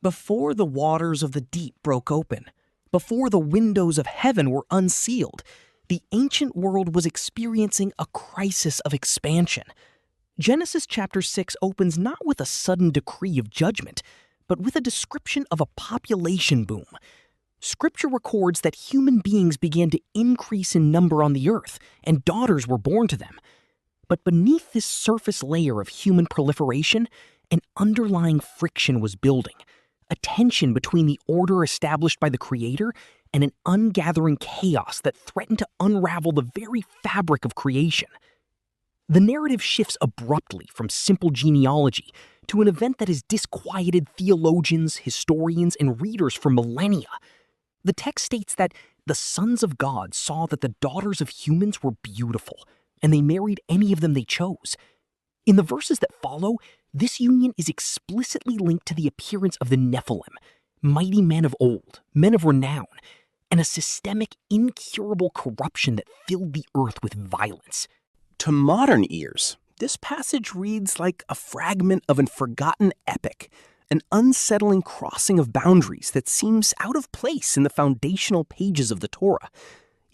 Before the waters of the deep broke open, before the windows of heaven were unsealed, the ancient world was experiencing a crisis of expansion. Genesis chapter 6 opens not with a sudden decree of judgment, but with a description of a population boom. Scripture records that human beings began to increase in number on the earth, and daughters were born to them. But beneath this surface layer of human proliferation, an underlying friction was building, a tension between the order established by the Creator and an ungathering chaos that threatened to unravel the very fabric of creation. The narrative shifts abruptly from simple genealogy to an event that has disquieted theologians, historians, and readers for millennia. The text states that the sons of God saw that the daughters of humans were beautiful, and they married any of them they chose. In the verses that follow, this union is explicitly linked to the appearance of the Nephilim, mighty men of old, men of renown, and a systemic, incurable corruption that filled the earth with violence. To modern ears, this passage reads like a fragment of a forgotten epic, an unsettling crossing of boundaries that seems out of place in the foundational pages of the Torah.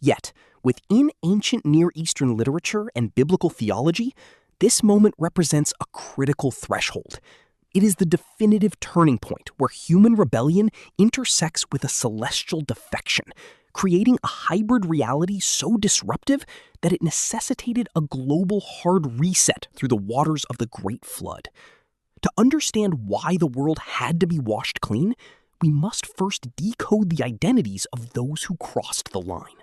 Yet, within ancient Near Eastern literature and biblical theology, this moment represents a critical threshold. It is the definitive turning point where human rebellion intersects with a celestial defection, creating a hybrid reality so disruptive that it necessitated a global hard reset through the waters of the Great Flood. To understand why the world had to be washed clean, we must first decode the identities of those who crossed the line.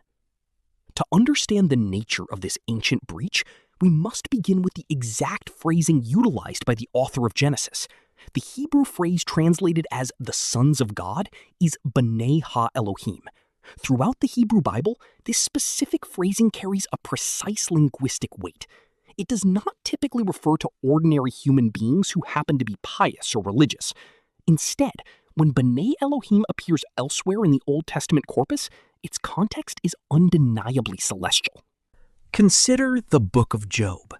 To understand the nature of this ancient breach, we must begin with the exact phrasing utilized by the author of Genesis. The Hebrew phrase translated as the sons of God is B'nai Ha-Elohim. Throughout the Hebrew Bible, this specific phrasing carries a precise linguistic weight. It does not typically refer to ordinary human beings who happen to be pious or religious. Instead, when B'nai Elohim appears elsewhere in the Old Testament corpus, its context is undeniably celestial. Consider the Book of Job.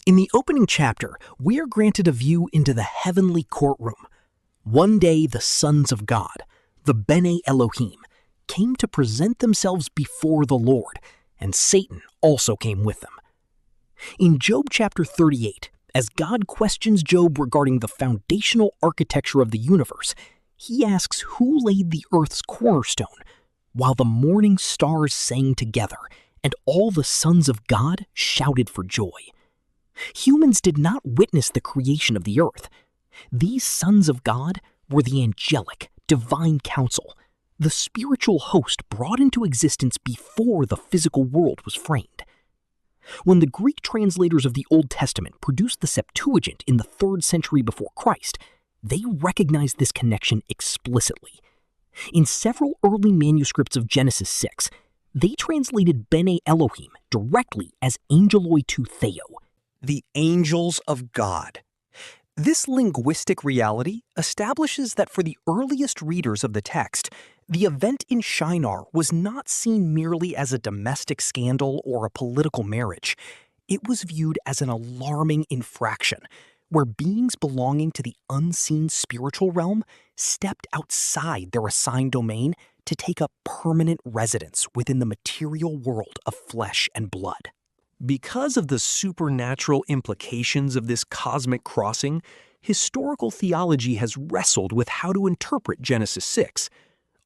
In the opening chapter, we are granted a view into the heavenly courtroom. One day the sons of God, the B'nai Elohim, came to present themselves before the Lord, and Satan also came with them. In Job chapter 38, as God questions Job regarding the foundational architecture of the universe, he asks who laid the earth's cornerstone, while the morning stars sang together and all the sons of God shouted for joy. Humans did not witness the creation of the earth. These sons of God were the angelic, divine council, the spiritual host brought into existence before the physical world was framed. When the Greek translators of the Old Testament produced the Septuagint in the 3rd century before Christ, they recognized this connection explicitly. In several early manuscripts of Genesis 6, they translated B'nai Elohim directly as Angeloi tou Theo, the angels of God. This linguistic reality establishes that for the earliest readers of the text, the event in Shinar was not seen merely as a domestic scandal or a political marriage. It was viewed as an alarming infraction, where beings belonging to the unseen spiritual realm stepped outside their assigned domain to take up permanent residence within the material world of flesh and blood. Because of the supernatural implications of this cosmic crossing, historical theology has wrestled with how to interpret Genesis 6.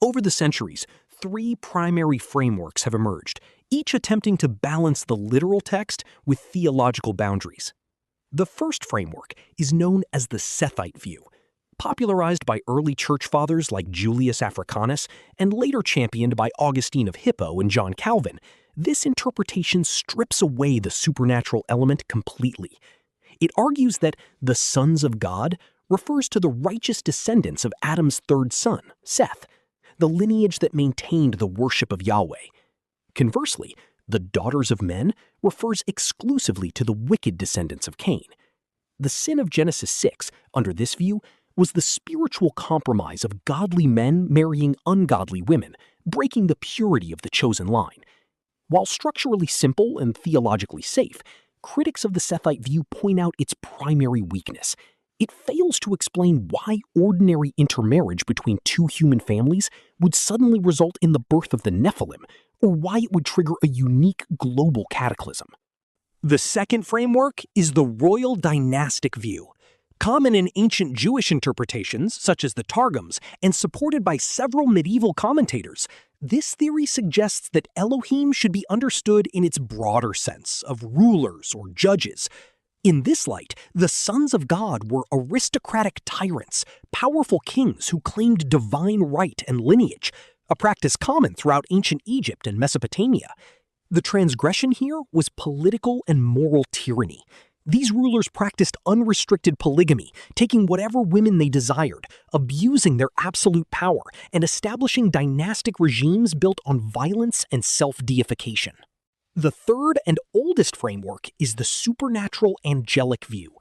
Over the centuries, 3 primary frameworks have emerged, each attempting to balance the literal text with theological boundaries. The first framework is known as the Sethite view, popularized by early church fathers like Julius Africanus and later championed by Augustine of Hippo and John Calvin. This interpretation strips away the supernatural element completely. It argues that the sons of God refers to the righteous descendants of Adam's 3rd son, Seth, the lineage that maintained the worship of Yahweh. Conversely, the daughters of men refers exclusively to the wicked descendants of Cain. The sin of Genesis 6, under this view, was the spiritual compromise of godly men marrying ungodly women, breaking the purity of the chosen line. While structurally simple and theologically safe, critics of the Sethite view point out its primary weakness. it fails to explain why ordinary intermarriage between two human families would suddenly result in the birth of the Nephilim, or why it would trigger a unique global cataclysm. The second framework is the royal dynastic view. Common in ancient Jewish interpretations, such as the Targums, and supported by several medieval commentators, this theory suggests that Elohim should be understood in its broader sense of rulers or judges. In this light, the sons of God were aristocratic tyrants, powerful kings who claimed divine right and lineage, a practice common throughout ancient Egypt and Mesopotamia. The transgression here was political and moral tyranny. These rulers practiced unrestricted polygamy, taking whatever women they desired, abusing their absolute power, and establishing dynastic regimes built on violence and self-deification. The third and oldest framework is the supernatural angelic view.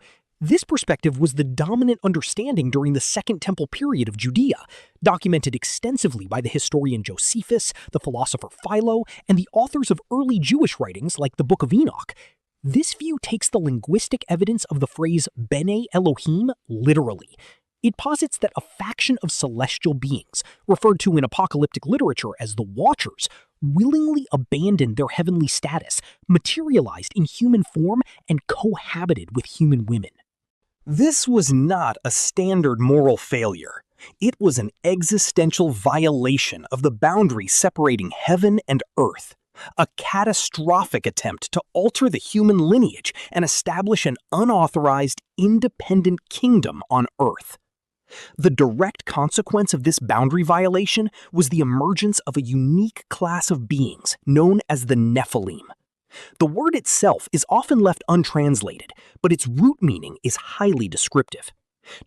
This perspective was the dominant understanding during the Second Temple period of Judea, documented extensively by the historian Josephus, the philosopher Philo, and the authors of early Jewish writings like the Book of Enoch. This view takes the linguistic evidence of the phrase Bene Elohim literally. It posits that a faction of celestial beings, referred to in apocalyptic literature as the Watchers, willingly abandoned their heavenly status, materialized in human form, and cohabited with human women. This was not a standard moral failure. It was an existential violation of the boundary separating heaven and earth. A catastrophic attempt to alter the human lineage and establish an unauthorized, independent kingdom on Earth. The direct consequence of this boundary violation was the emergence of a unique class of beings known as the Nephilim. The word itself is often left untranslated, but its root meaning is highly descriptive.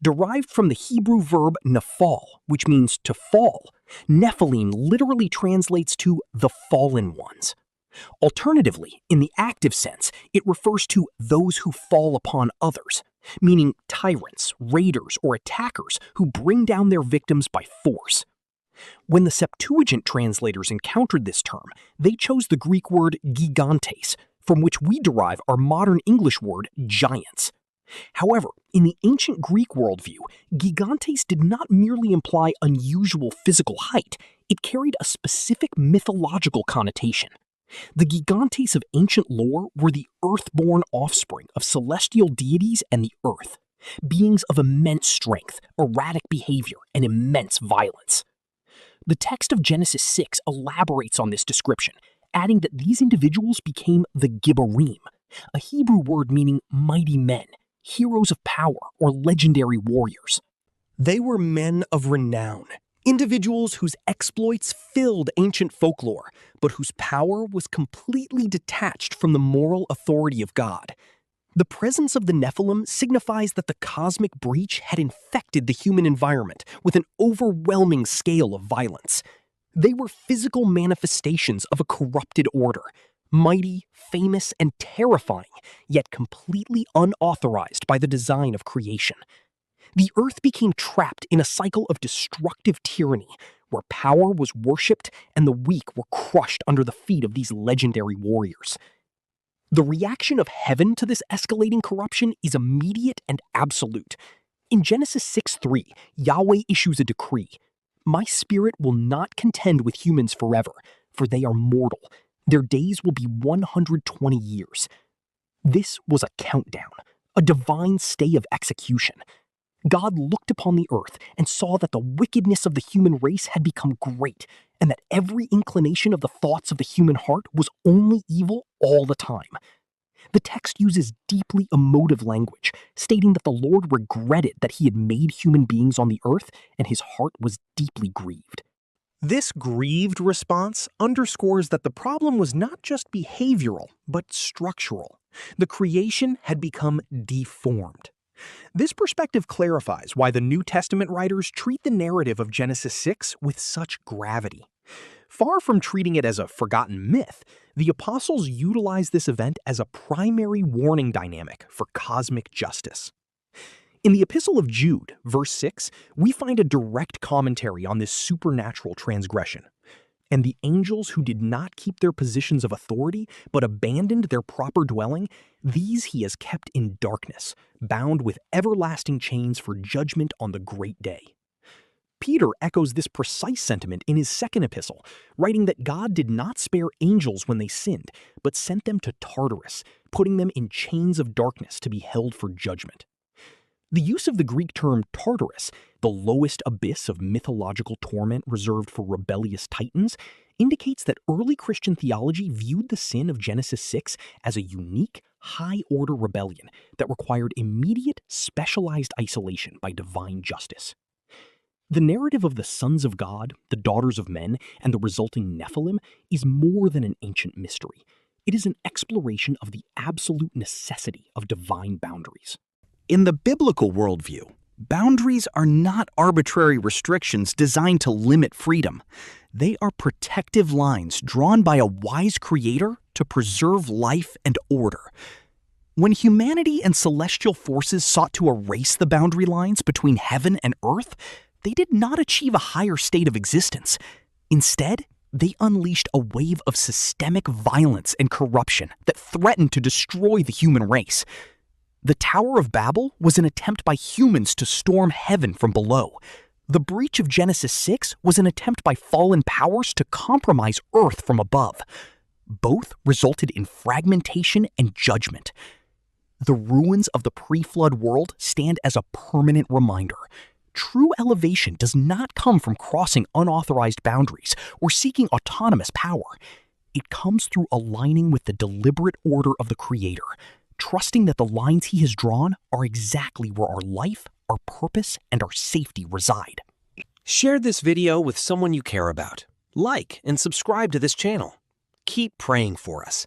Derived from the Hebrew verb nephal, which means to fall, Nephilim literally translates to the fallen ones. Alternatively, in the active sense, it refers to those who fall upon others, meaning tyrants, raiders, or attackers who bring down their victims by force. When the Septuagint translators encountered this term, they chose the Greek word gigantes, from which we derive our modern English word giants. However, in the ancient Greek worldview, gigantes did not merely imply unusual physical height, it carried a specific mythological connotation. The gigantes of ancient lore were the earth-born offspring of celestial deities and the earth, beings of immense strength, erratic behavior, and immense violence. The text of Genesis 6 elaborates on this description, adding that these individuals became the Gibborim, a Hebrew word meaning mighty men, heroes of power, or legendary warriors. They were men of renown, individuals whose exploits filled ancient folklore, but whose power was completely detached from the moral authority of God. The presence of the Nephilim signifies that the cosmic breach had infected the human environment with an overwhelming scale of violence. They were physical manifestations of a corrupted order, mighty, famous, and terrifying, yet completely unauthorized by the design of creation. The earth became trapped in a cycle of destructive tyranny, where power was worshipped and the weak were crushed under the feet of these legendary warriors. The reaction of heaven to this escalating corruption is immediate and absolute. In Genesis 6:3, Yahweh issues a decree, "My spirit will not contend with humans forever, for they are mortal. Their days will be 120 years. This was a countdown, a divine stay of execution. God looked upon the earth and saw that the wickedness of the human race had become great, and that every inclination of the thoughts of the human heart was only evil all the time. The text uses deeply emotive language, stating that the Lord regretted that he had made human beings on the earth, and his heart was deeply grieved. This grieved response underscores that the problem was not just behavioral, but structural. The creation had become deformed. This perspective clarifies why the New Testament writers treat the narrative of Genesis 6 with such gravity. Far from treating it as a forgotten myth, the apostles utilize this event as a primary warning dynamic for cosmic justice. In the Epistle of Jude, verse 6, we find a direct commentary on this supernatural transgression. And the angels who did not keep their positions of authority, but abandoned their proper dwelling, these he has kept in darkness, bound with everlasting chains for judgment on the great day. Peter echoes this precise sentiment in his second epistle, writing that God did not spare angels when they sinned, but sent them to Tartarus, putting them in chains of darkness to be held for judgment. The use of the Greek term Tartarus, the lowest abyss of mythological torment reserved for rebellious titans, indicates that early Christian theology viewed the sin of Genesis 6 as a unique, high-order rebellion that required immediate, specialized isolation by divine justice. The narrative of the sons of God, the daughters of men, and the resulting Nephilim is more than an ancient mystery. It is an exploration of the absolute necessity of divine boundaries. In the biblical worldview, boundaries are not arbitrary restrictions designed to limit freedom. They are protective lines drawn by a wise creator to preserve life and order. When humanity and celestial forces sought to erase the boundary lines between heaven and earth, they did not achieve a higher state of existence. Instead, they unleashed a wave of systemic violence and corruption that threatened to destroy the human race. The Tower of Babel was an attempt by humans to storm heaven from below. The breach of Genesis 6 was an attempt by fallen powers to compromise Earth from above. Both resulted in fragmentation and judgment. The ruins of the pre-flood world stand as a permanent reminder. True elevation does not come from crossing unauthorized boundaries or seeking autonomous power. It comes through aligning with the deliberate order of the Creator, trusting that the lines he has drawn are exactly where our life, our purpose, and our safety reside. Share this video with someone you care about. Like and subscribe to this channel. Keep praying for us.